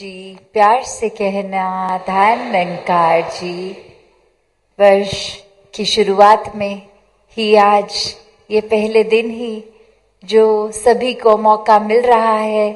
जी, प्यार से कहना धान निरंकार जी। वर्ष की शुरुआत में ही आज ये पहले दिन ही जो सभी को मौका मिल रहा है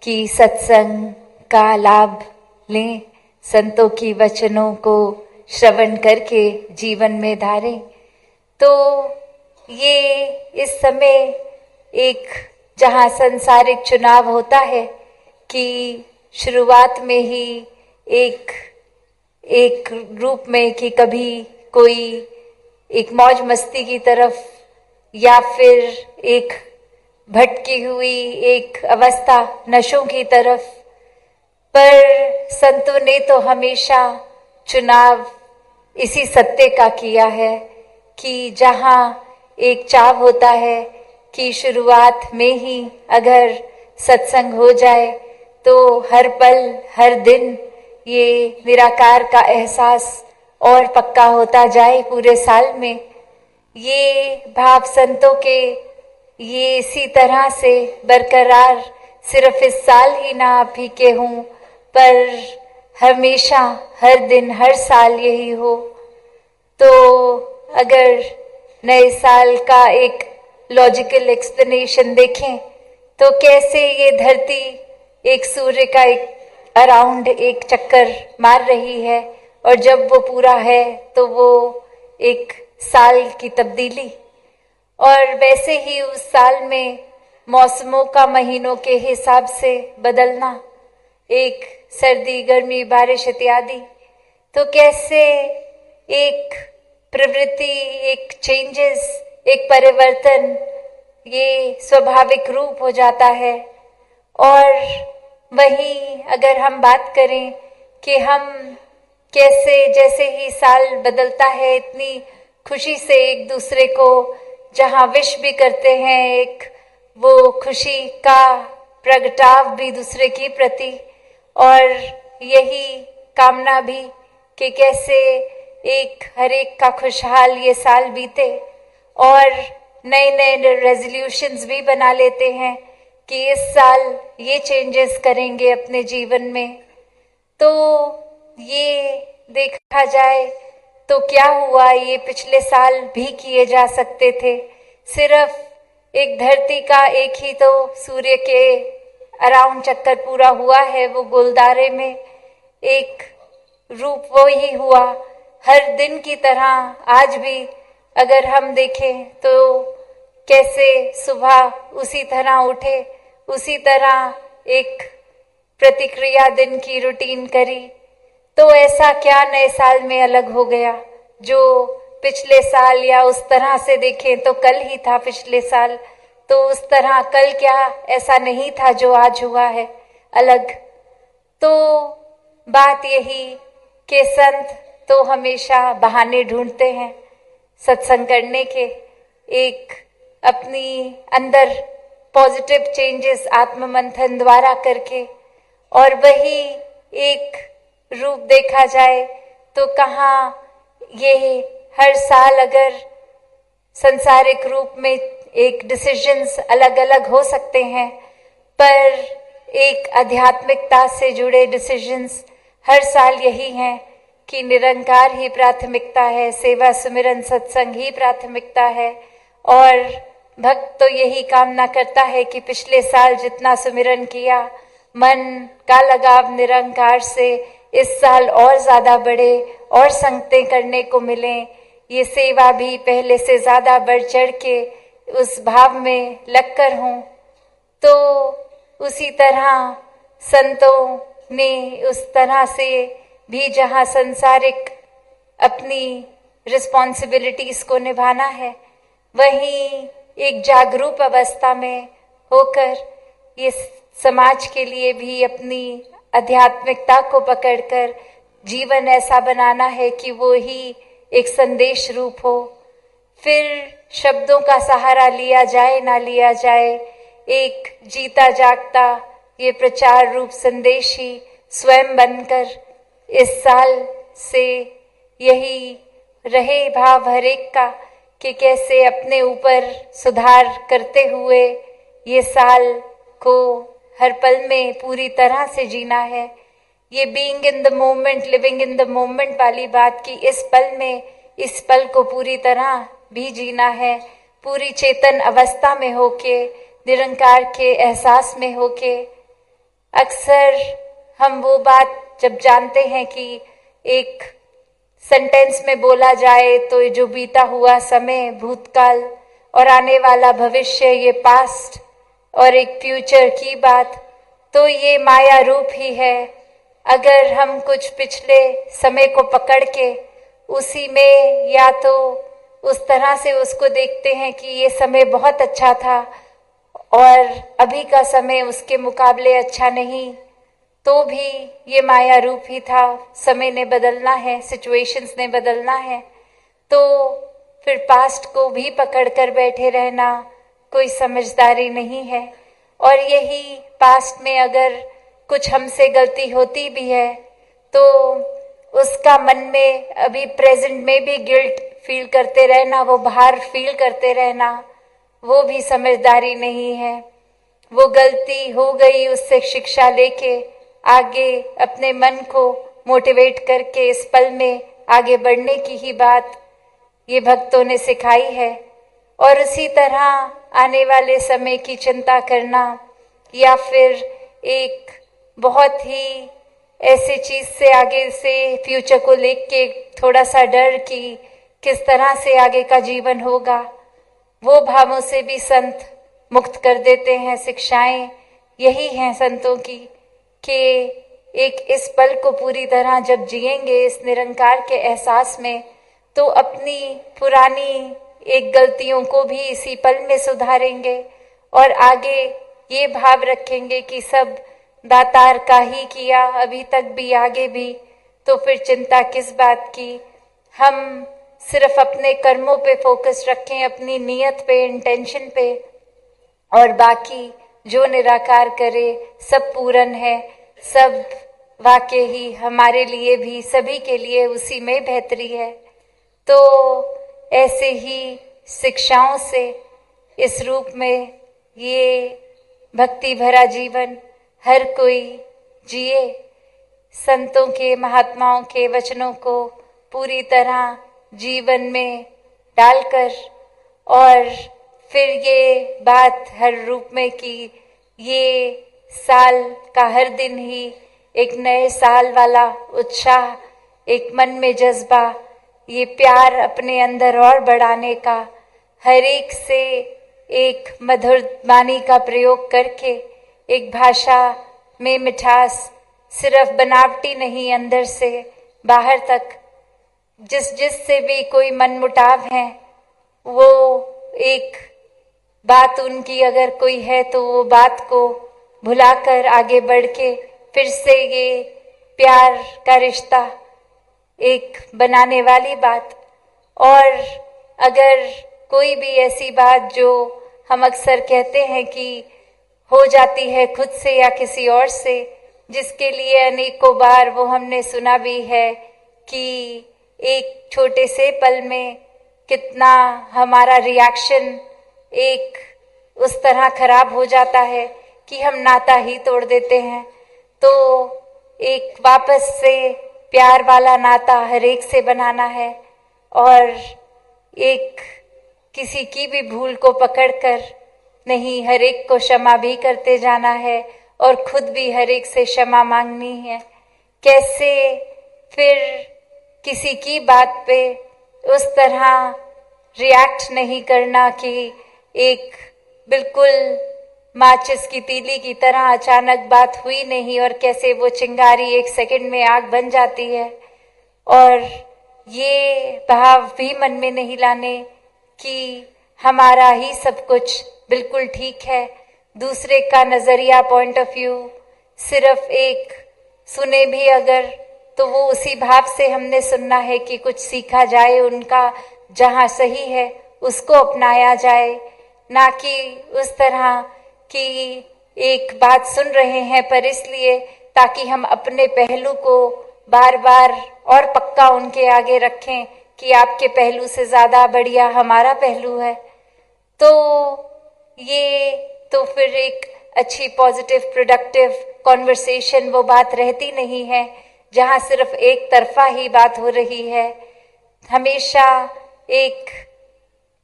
कि सत्संग का लाभ लें, संतों की वचनों को श्रवण करके जीवन में धारें। तो ये इस समय एक जहाँ सांसारिक चुनाव होता है कि शुरुआत में ही एक रूप में कि कभी कोई एक मौज मस्ती की तरफ या फिर एक भटकी हुई एक अवस्था नशों की तरफ, पर संतों ने तो हमेशा चुनाव इसी सत्य का किया है कि जहाँ एक चाव होता है कि शुरुआत में ही अगर सत्संग हो जाए तो हर पल हर दिन ये निराकार का एहसास और पक्का होता जाए पूरे साल में। ये भाव संतों के ये इसी तरह से बरकरार सिर्फ इस साल ही ना आप ही के हों, पर हमेशा हर दिन हर साल यही हो। तो अगर नए साल का एक लॉजिकल एक्सप्लेनेशन देखें तो कैसे ये धरती एक सूर्य का एक अराउंड एक चक्कर मार रही है, और जब वो पूरा है तो वो एक साल की तब्दीली, और वैसे ही उस साल में मौसमों का महीनों के हिसाब से बदलना, एक सर्दी गर्मी बारिश इत्यादि। तो कैसे एक प्रवृत्ति, एक चेंजेस, एक परिवर्तन ये स्वाभाविक रूप हो जाता है। और वहीं अगर हम बात करें कि हम कैसे जैसे ही साल बदलता है इतनी खुशी से एक दूसरे को जहाँ विश भी करते हैं, एक वो खुशी का प्रगटाव भी दूसरे के प्रति, और यही कामना भी कि कैसे एक हर एक का खुशहाल ये साल बीते, और नए नए रेजोल्यूशंस भी बना लेते हैं कि इस साल ये चेंजेस करेंगे अपने जीवन में। तो ये देखा जाए तो क्या हुआ, ये पिछले साल भी किए जा सकते थे। सिर्फ एक धरती का एक ही तो सूर्य के अराउंड चक्कर पूरा हुआ है, वो गोलदारे में एक रूप वो ही हुआ। हर दिन की तरह आज भी अगर हम देखें तो कैसे सुबह उसी तरह उठे, उसी तरह एक प्रतिक्रिया दिन की रूटीन करी, तो ऐसा क्या नए साल में अलग हो गया जो पिछले साल, या उस तरह से देखें तो कल ही था पिछले साल, तो उस तरह कल क्या ऐसा नहीं था जो आज हुआ है अलग। तो बात यही कि संत तो हमेशा बहाने ढूंढते हैं सत्संग करने के, एक अपनी अंदर पॉजिटिव चेंजेस आत्म मंथन द्वारा करके, और वही एक रूप देखा जाए तो कहाँ ये हर साल अगर संसारिक रूप में एक डिसीजंस अलग अलग हो सकते हैं, पर एक आध्यात्मिकता से जुड़े डिसीजंस हर साल यही हैं कि निरंकार ही प्राथमिकता है, सेवा सुमिरन सत्संग ही प्राथमिकता है। और भक्त तो यही कामना करता है कि पिछले साल जितना सुमिरन किया, मन का लगाव निरंकार से इस साल और ज्यादा बढ़े और संगतें करने को मिलें, ये सेवा भी पहले से ज्यादा बढ़ चढ़ के उस भाव में लगकर हों। तो उसी तरह संतों ने उस तरह से भी जहाँ संसारिक अपनी रिस्पॉन्सिबिलिटीज को निभाना है, वहीं एक जागरूक अवस्था में होकर ये समाज के लिए भी अपनी आध्यात्मिकता को पकड़कर जीवन ऐसा बनाना है कि वो ही एक संदेश रूप हो। फिर शब्दों का सहारा लिया जाए ना लिया जाए, एक जीता जागता ये प्रचार रूप संदेश ही स्वयं बनकर इस साल से यही रहे भाव हर एक का कि कैसे अपने ऊपर सुधार करते हुए ये साल को हर पल में पूरी तरह से जीना है। ये being in the moment, living in the moment वाली बात की इस पल में, इस पल को पूरी तरह भी जीना है, पूरी चेतन अवस्था में होके, निरंकार के एहसास में होके। अक्सर हम वो बात जब जानते हैं कि एक सेंटेंस में बोला जाए तो जो बीता हुआ समय भूतकाल और आने वाला भविष्य, ये पास्ट और एक फ्यूचर की बात, तो ये माया रूप ही है। अगर हम कुछ पिछले समय को पकड़ के उसी में या तो उस तरह से उसको देखते हैं कि ये समय बहुत अच्छा था और अभी का समय उसके मुकाबले अच्छा नहीं, तो भी ये माया रूप ही था। समय ने बदलना है, सिचुएशंस ने बदलना है, तो फिर पास्ट को भी पकड़ कर बैठे रहना कोई समझदारी नहीं है। और यही पास्ट में अगर कुछ हमसे गलती होती भी है तो उसका मन में अभी प्रेजेंट में भी गिल्ट फील करते रहना, वो भार फील करते रहना, वो भी समझदारी नहीं है। वो गलती हो गई, उससे शिक्षा लेके आगे अपने मन को मोटिवेट करके इस पल में आगे बढ़ने की ही बात ये भक्तों ने सिखाई है। और उसी तरह आने वाले समय की चिंता करना या फिर एक बहुत ही ऐसी चीज से आगे से फ्यूचर को लेके थोड़ा सा डर कि किस तरह से आगे का जीवन होगा, वो भावों से भी संत मुक्त कर देते हैं। शिक्षाएं यही हैं संतों की कि एक इस पल को पूरी तरह जब जिएंगे इस निरंकार के एहसास में, तो अपनी पुरानी एक गलतियों को भी इसी पल में सुधारेंगे और आगे ये भाव रखेंगे कि सब दातार का ही किया, अभी तक भी आगे भी, तो फिर चिंता किस बात की। हम सिर्फ अपने कर्मों पे फोकस रखें, अपनी नियत पे, इंटेंशन पे, और बाकी जो निराकार करे सब पूर्ण है, सब वाकई ही हमारे लिए भी, सभी के लिए उसी में बेहतरी है। तो ऐसे ही शिक्षाओं से इस रूप में ये भक्ति भरा जीवन हर कोई जिए, संतों के, महात्माओं के वचनों को पूरी तरह जीवन में डालकर, और फिर ये बात हर रूप में कि ये साल का हर दिन ही एक नए साल वाला उत्साह, एक मन में जज्बा, ये प्यार अपने अंदर और बढ़ाने का, हर एक से एक मधुर वाणी का प्रयोग करके, एक भाषा में मिठास, सिर्फ बनावटी नहीं, अंदर से बाहर तक, जिससे भी कोई मनमुटाव है, वो एक बात उनकी अगर कोई है तो वो बात को भुलाकर आगे बढ़ के फिर से ये प्यार का रिश्ता एक बनाने वाली बात। और अगर कोई भी ऐसी बात जो हम अक्सर कहते हैं कि हो जाती है खुद से या किसी और से, जिसके लिए अनेकों बार वो हमने सुना भी है कि एक छोटे से पल में कितना हमारा रिएक्शन एक उस तरह खराब हो जाता है कि हम नाता ही तोड़ देते हैं। तो एक वापस से प्यार वाला नाता हर एक से बनाना है और एक किसी की भी भूल को पकड़कर नहीं, हर एक को क्षमा भी करते जाना है और खुद भी हर एक से क्षमा मांगनी है। कैसे फिर किसी की बात पे उस तरह रिएक्ट नहीं करना कि एक बिल्कुल माचिस की तीली की तरह अचानक बात हुई नहीं और कैसे वो चिंगारी एक सेकंड में आग बन जाती है। और ये भाव भी मन में नहीं लाने कि हमारा ही सब कुछ बिल्कुल ठीक है, दूसरे का नजरिया, पॉइंट ऑफ व्यू सिर्फ एक सुने भी अगर तो वो उसी भाव से हमने सुनना है कि कुछ सीखा जाए, उनका जहाँ सही है उसको अपनाया जाए, ना कि उस तरह कि एक बात सुन रहे हैं पर इसलिए ताकि हम अपने पहलू को बार बार और पक्का उनके आगे रखें कि आपके पहलू से ज्यादा बढ़िया हमारा पहलू है। तो ये तो फिर एक अच्छी पॉजिटिव प्रोडक्टिव कॉन्वर्सेशन वो बात रहती नहीं है जहाँ सिर्फ एक तरफा ही बात हो रही है। हमेशा एक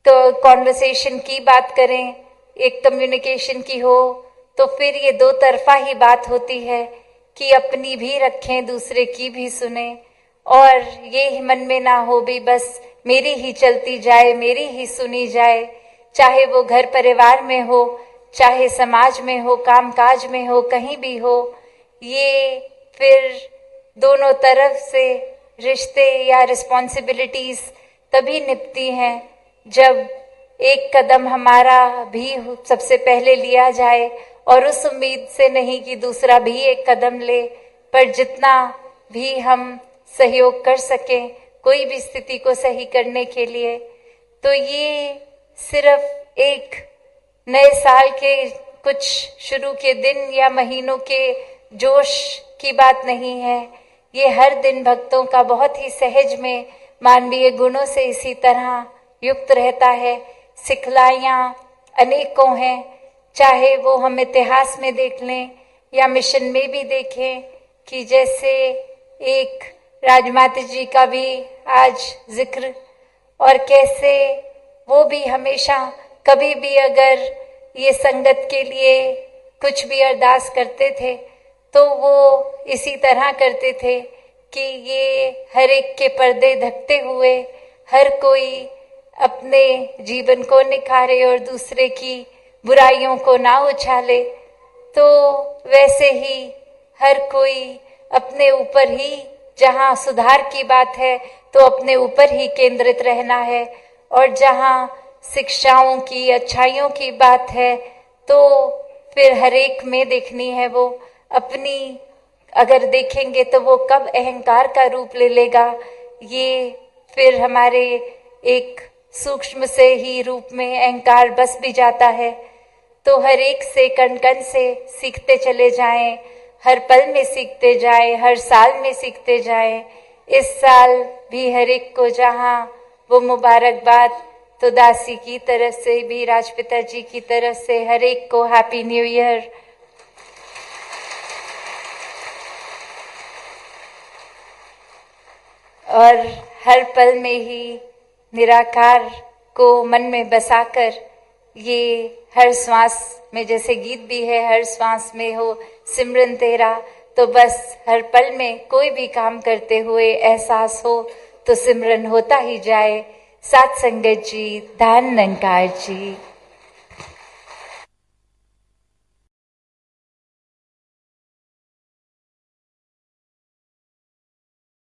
तो कॉन्वर्सेशन की बात करें, एक कम्युनिकेशन की हो, तो फिर ये दो तरफा ही बात होती है कि अपनी भी रखें, दूसरे की भी सुने, और ये मन में ना हो भी बस मेरी ही चलती जाए, मेरी ही सुनी जाए, चाहे वो घर परिवार में हो, चाहे समाज में हो, कामकाज में हो, कहीं भी हो। ये फिर दोनों तरफ से रिश्ते या रिस्पॉन्सिबिलिटीज तभी निपटी हैं जब एक कदम हमारा भी सबसे पहले लिया जाए, और उस उम्मीद से नहीं कि दूसरा भी एक कदम ले, पर जितना भी हम सहयोग कर सकें कोई भी स्थिति को सही करने के लिए। तो ये सिर्फ एक नए साल के कुछ शुरू के दिन या महीनों के जोश की बात नहीं है, ये हर दिन भक्तों का बहुत ही सहज में मानवीय गुणों से इसी तरह युक्त रहता है। सिखलाइयाँ अनेकों हैं, चाहे वो हम इतिहास में देख लें या मिशन में भी देखें, कि जैसे एक राजमाता जी का भी आज जिक्र, और कैसे वो भी हमेशा कभी भी अगर ये संगत के लिए कुछ भी अरदास करते थे तो वो इसी तरह करते थे कि ये हर एक के पर्दे ढकते हुए हर कोई अपने जीवन को निखारे और दूसरे की बुराइयों को ना उछाले। तो वैसे ही हर कोई अपने ऊपर ही, जहाँ सुधार की बात है तो अपने ऊपर ही केंद्रित रहना है, और जहाँ शिक्षाओं की, अच्छाइयों की बात है तो फिर हर एक में देखनी है वो अपनी। अगर देखेंगे तो वो कब अहंकार का रूप ले लेगा, ये फिर हमारे एक सूक्ष्म से ही रूप में अहंकार बस भी जाता है। तो हर एक से कण कण से सीखते चले जाएं, हर पल में सीखते जाएं, हर साल में सीखते जाएं। इस साल भी हर एक को जहाँ वो मुबारकबाद तो दासी की तरफ से भी, राजपिता जी की तरफ से हर एक को हैप्पी न्यू ईयर। और हर पल में ही निराकार को मन में बसाकर, ये हर श्वास में, जैसे गीत भी है, हर श्वास में हो सिमरन तेरा, तो बस हर पल में कोई भी काम करते हुए एहसास हो तो सिमरन होता ही जाए। साथ संगत जी, धन निरंकार जी।